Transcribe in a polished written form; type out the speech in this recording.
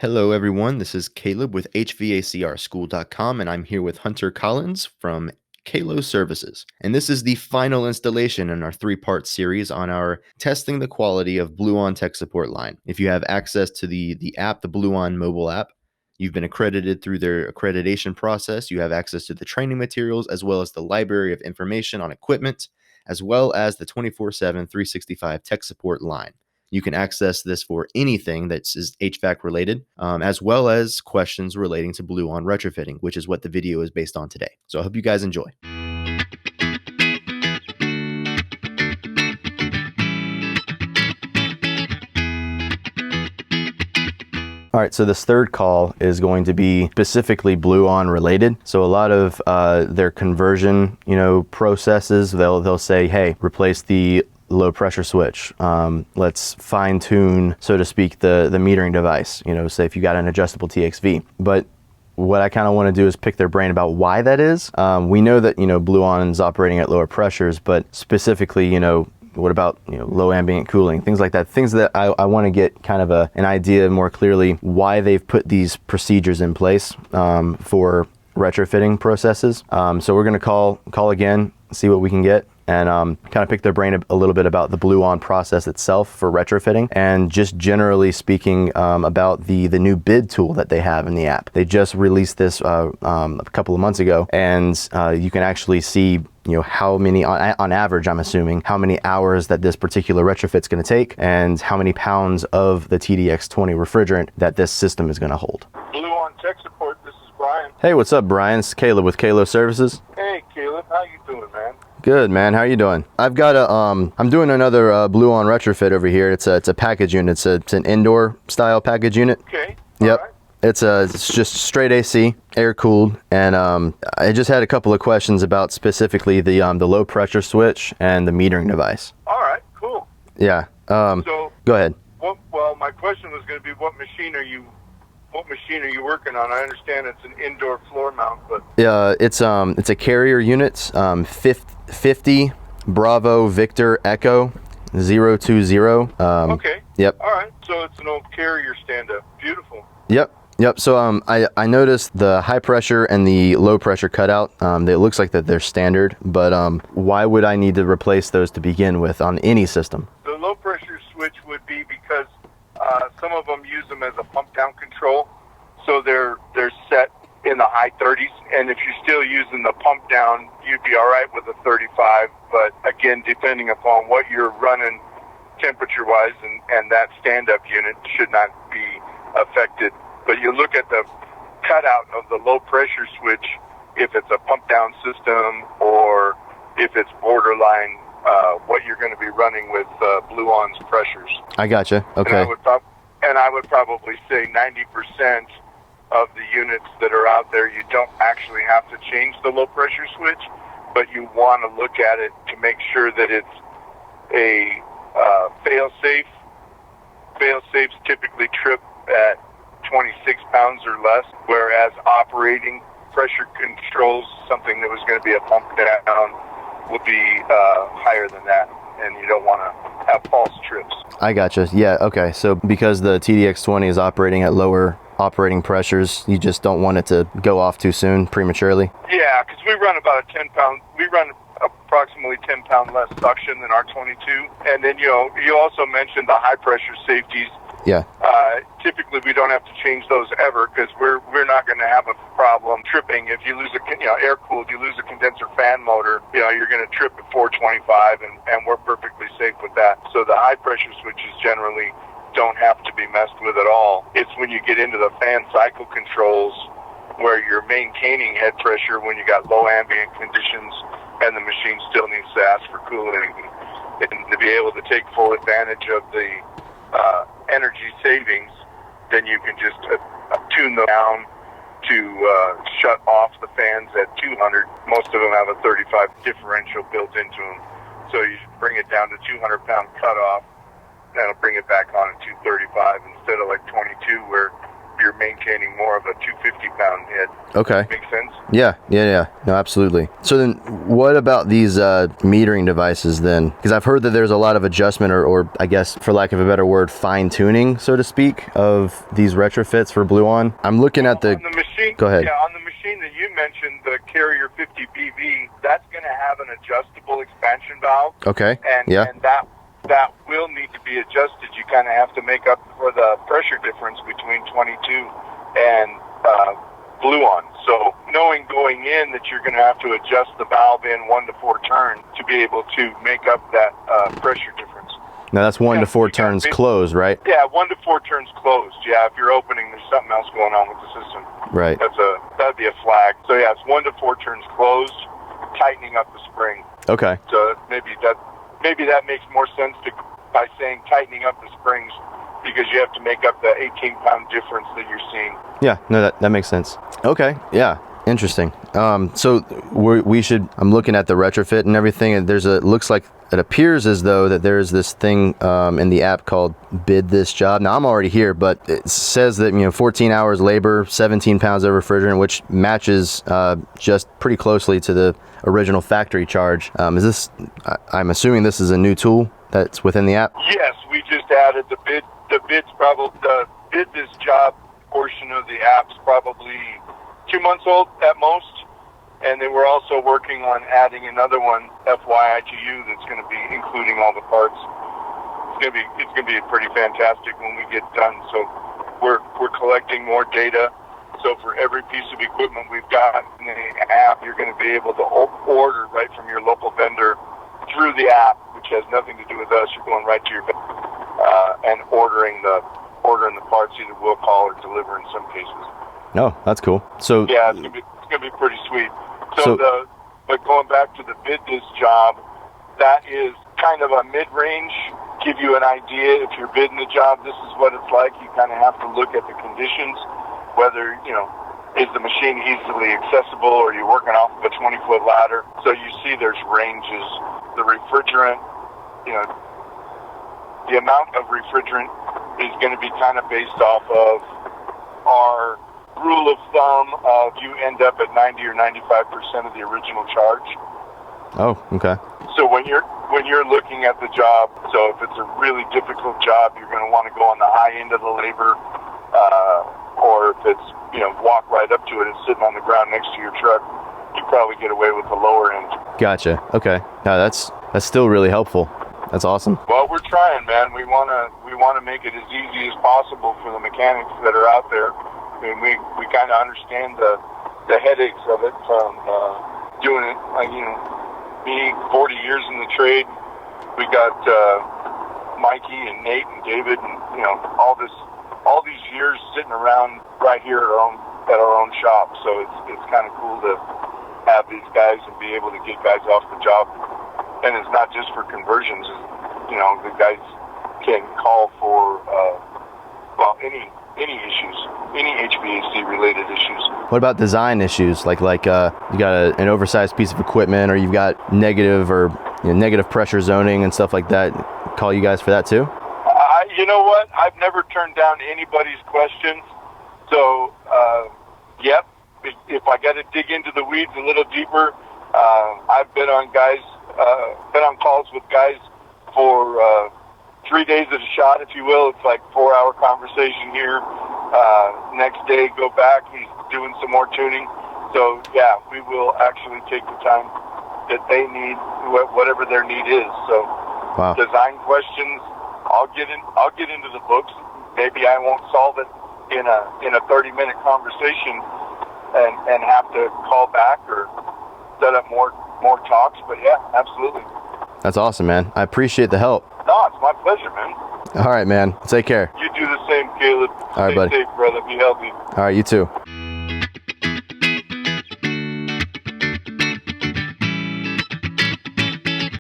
Hello, everyone. This is Caleb with HVACRschool.com, and I'm here with Hunter Collins from Kalo Services. And this is the final installation in our three-part series on our testing the quality of Bluon tech support line. If you have access to the app, the Bluon mobile app, you've been accredited through their accreditation process, you have access to the training materials, as well as the library of information on equipment, as well as the 24/7, 365 tech support line. You can access this for anything that's HVAC related, as well as questions relating to Bluon retrofitting, which is what the video is based on today. So I hope you guys enjoy. All right, so this third call is going to be specifically Bluon related. So a lot of their conversion, processes, they'll say, hey, replace the low pressure switch. Let's fine tune, so to speak, the metering device, say if you got an adjustable TXV. But what I kind of want to do is pick their brain about why that is. We know that, Bluon is operating at lower pressures, but specifically, what about low ambient cooling, things like that, things that I want to get kind of an idea more clearly why they've put these procedures in place for retrofitting processes. So we're going to call again, see what we can get, and kind of pick their brain a little bit about the Bluon process itself for retrofitting, and just generally speaking about the new bid tool that they have in the app. They just released this a couple of months ago, and you can actually see how many, on average, I'm assuming, how many hours that this particular retrofit's going to take, and how many pounds of the TDX20 refrigerant that this system is going to hold. Bluon Tech Support, this is Brian. Hey, what's up, Brian? It's Caleb with Kalo Services. Hey, Caleb, how you doing, man? Good, man. How you doing? I've got I'm doing another Bluon retrofit over here. It's a package unit. It's an indoor style package unit. Okay. Yep. All right. It's just straight AC, air cooled, and I just had a couple of questions about specifically the low pressure switch and the metering device. All right. Cool. Yeah. So go ahead. Well, my question was going to be, what machine are you working on? I understand it's an indoor floor mount, but Yeah, it's a carrier unit, 50 Bravo Victor Echo 020. okay. Yep. All right. So it's an old carrier stand-up. Beautiful. Yep. So I noticed the high pressure and the low pressure cutout. It looks like that they're standard, but why would I need to replace those to begin with on any system? The low pressure switch would be because some of them use them as a pump down control, so they're set in the high 30s, and if you're still using the pump down, you'd be all right with a 35. But again, depending upon what you're running temperature wise, and that stand-up unit should not be affected. But you look at the cutout of the low pressure switch, if it's a pump down system or if it's borderline what you're going to be running with Bluon's pressures. I gotcha. Okay. And I would probably say 90% of the units that are out there, you don't actually have to change the low pressure switch, but you want to look at it to make sure that it's a fail-safe. Fail-safes typically trip at 26 pounds or less, whereas operating pressure controls, something that was going to be a pump down, will be higher than that, and you don't want to have false trips. I gotcha. Yeah, okay. So because the TDX20 is operating at lower operating pressures, you just don't want it to go off too soon, prematurely? Yeah, because we run about approximately 10 pound less suction than our 22. And then, you also mentioned the high pressure safeties. Yeah. Typically, we don't have to change those ever because we're not going to have a problem tripping. If you lose air cooled, you lose a condenser fan motor, you're going to trip at 425, and we're perfectly safe with that. So the high pressure switches generally don't have to be messed with at all. It's when you get into the fan cycle controls where you're maintaining head pressure when you got low ambient conditions and the machine still needs to ask for cooling, and to be able to take full advantage of the energy savings, then you can just tune them down to shut off the fans at 200. Most of them have a 35 differential built into them, so you bring it down to 200 pound cutoff. That'll bring it back on at 235 instead of like 22, where you're maintaining more of a 250-pound head. Okay. Make sense? Yeah. No, absolutely. So then what about these metering devices then? Because I've heard that there's a lot of adjustment or I guess, for lack of a better word, fine-tuning, so to speak, of these retrofits for Bluon. I'm looking at the... On the machine, Go ahead. Yeah, on the machine that you mentioned, the Carrier 50 BV, that's going to have an adjustable expansion valve. Okay. And, Yeah. and that will need to be adjusted. You kind of have to make up for the pressure difference between 22 and Bluon. So knowing going in that you're going to have to adjust the valve in 1 to 4 turns to be able to make up that pressure difference. Now that's 1 to 4 turns closed, right? Yeah, 1 to 4 turns closed. Yeah, if you're opening, there's something else going on with the system. Right. That'd be a flag. So yeah, it's 1 to 4 turns closed, tightening up the spring. Okay. So maybe that makes more sense by saying tightening up the springs, because you have to make up the 18-pound difference that you're seeing. Yeah, no, that makes sense. Okay, yeah, interesting. So I'm looking at the retrofit and everything, and it appears as though that there's this thing in the app called Bid This Job. Now I'm already here, but it says that 14 hours labor, 17 pounds of refrigerant, which matches just pretty closely to the original factory charge. I'm assuming this is a new tool that's within the app? Yes, we just added the Bid This Job portion of the app's probably 2 months old at most. And then we're also working on adding another one, FYI to you, that's going to be including all the parts. It's going to be pretty fantastic when we get done. So we're collecting more data. So for every piece of equipment we've got in the app, you're going to be able to order right from your local vendor through the app, which has nothing to do with us. You're going right to your vendor and ordering the parts, either will call or deliver in some cases. Oh, that's cool. So yeah, it's gonna be pretty sweet. But going back to the Bid This Job, that is kind of a mid-range, give you an idea. If you're bidding the job, this is what it's like. You kind of have to look at the conditions, whether, is the machine easily accessible, or you're working off of a 20-foot ladder. So you see there's ranges. The refrigerant, the amount of refrigerant is going to be kind of based off of our rule of thumb of you end up at 90 or 95% of the original charge. Oh, okay. So when you're looking at the job, so if it's a really difficult job, you're going to want to go on the high end of the labor, or if it's walk right up to it and sitting on the ground next to your truck, you probably get away with the lower end. Gotcha. Okay. No, that's still really helpful. That's awesome. Well, we're trying, man. We want to make it as easy as possible for the mechanics that are out there. I mean, we kind of understand the headaches of it from doing it. Like, me, 40 years in the trade. We got Mikey and Nate and David, and all these years sitting around right here at our own shop. So it's kind of cool to have these guys and be able to get guys off the job. And it's not just for conversions. The guys can call for any issues, any HVAC related issues. What about design issues? Like you got an oversized piece of equipment, or you've got negative pressure zoning and stuff like that. Call you guys for that too? You know what? I've never turned down anybody's questions. So, yep. If I got to dig into the weeds a little deeper, I've been on calls with guys for 3 days at a shot, if you will. It's like 4-hour conversation here. Next day, go back. He's doing some more tuning. So yeah, we will actually take the time that they need, whatever their need is. So wow. Design questions, I'll get into the books. Maybe I won't solve it in a 30-minute conversation and have to call back or set up more talks. But yeah, absolutely. That's awesome, man. I appreciate the help. No, it's my pleasure, man. All right, man. Take care. You do the same, Caleb. All right, buddy. Stay safe, brother. Be healthy. All right, you too.